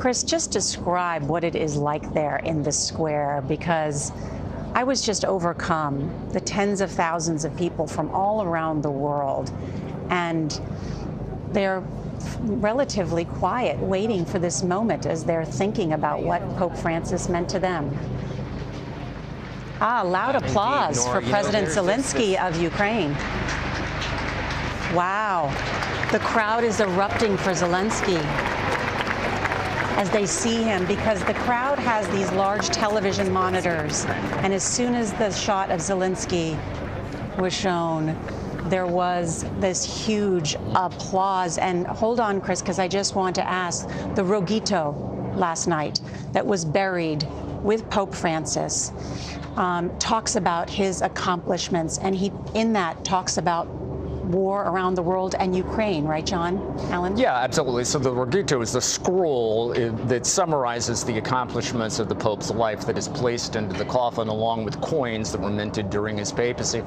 Chris, just describe what it is like there in the square, because I was just overcome, the tens of thousands of people from all around the world, and they're relatively quiet, waiting for this moment as they're thinking about what Pope Francis meant to them. Loud applause for President Zelensky of Ukraine. Wow. The crowd is erupting for Zelensky as they see him, because the crowd has these large television monitors. And as soon as the shot of Zelensky was shown, there was this huge applause. And hold on, Chris, because I just want to ask, the Rogito last night that was buried with Pope Francis talks about his accomplishments, and he in that talks about war around the world and Ukraine, right, John? Alan? Yeah, absolutely. So the Rogito is the scroll that summarizes the accomplishments of the Pope's life that is placed into the coffin, along with coins that were minted during his papacy.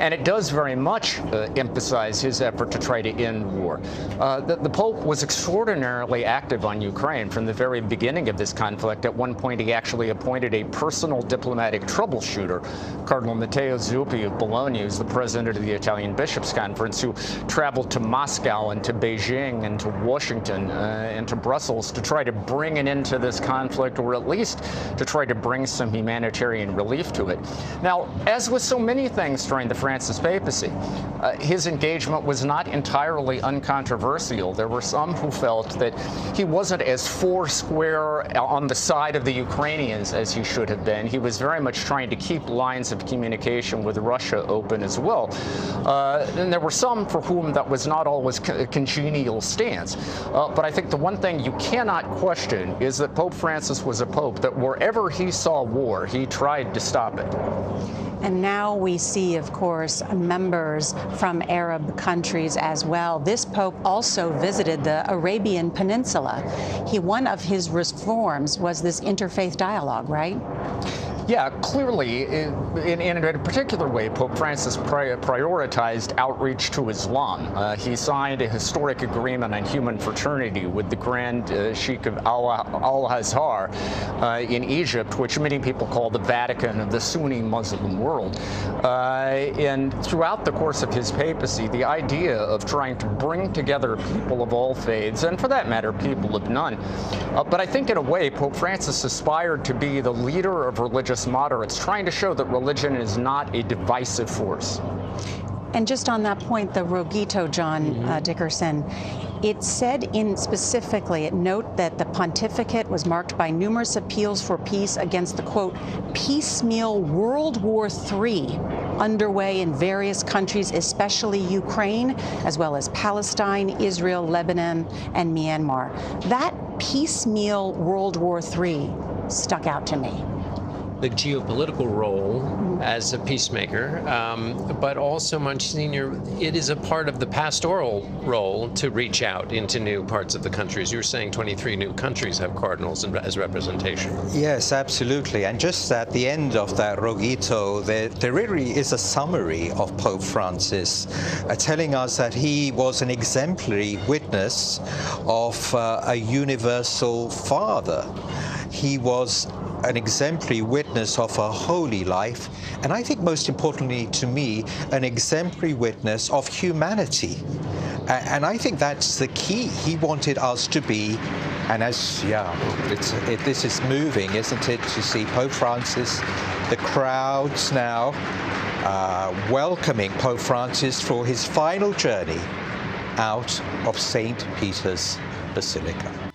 And it does very much emphasize his effort to try to end war. The Pope was extraordinarily active on Ukraine from the very beginning of this conflict. At one point, he actually appointed a personal diplomatic troubleshooter, Cardinal Matteo Zuppi of Bologna, who's the president of the Italian Bishops' Conference, who traveled to Moscow and to Beijing and to Washington and to Brussels to try to bring an end to this conflict, or at least to try to bring some humanitarian relief to it. Now, as with so many things during the Francis papacy, his engagement was not entirely uncontroversial. There were some who felt that he wasn't as foursquare on the side of the Ukrainians as he should have been. He was very much trying to keep lines of communication with Russia open as well. And there were some for whom that was not always a congenial stance. But I think the one thing you cannot question is that Pope Francis was a pope that wherever he saw war, he tried to stop it. And now we see, of course, members from Arab countries as well. This Pope also visited the Arabian Peninsula. One of his reforms was this interfaith dialogue, right? Yeah, clearly, in a particular way, Pope Francis prioritized outreach to Islam. He signed a historic agreement on human fraternity with the Grand Sheikh of Al-Azhar in Egypt, which many people call the Vatican of the Sunni Muslim world. And throughout the course of his papacy, the idea of trying to bring together people of all faiths, and for that matter, people of none. But I think in a way, Pope Francis aspired to be the leader of religious moderates, trying to show that religion is not a divisive force. And just on that point, the Rogito, John Dickerson, it said specifically, it note that the pontificate was marked by numerous appeals for peace against the, quote, piecemeal World War III underway in various countries, especially Ukraine, as well as Palestine, Israel, Lebanon, and Myanmar. That piecemeal World War III stuck out to me. The geopolitical role as a peacemaker, but also, Monsignor, it is a part of the pastoral role to reach out into new parts of the countries. You were saying 23 new countries have cardinals as representation. Yes, absolutely. And just at the end of that Rogito, there really is a summary of Pope Francis telling us that he was an exemplary witness of a universal father. He was an exemplary witness of a holy life, and I think most importantly to me, an exemplary witness of humanity. And I think that's the key. He wanted us to be, and this is moving, isn't it, to see Pope Francis, the crowds now welcoming Pope Francis for his final journey out of St. Peter's Basilica.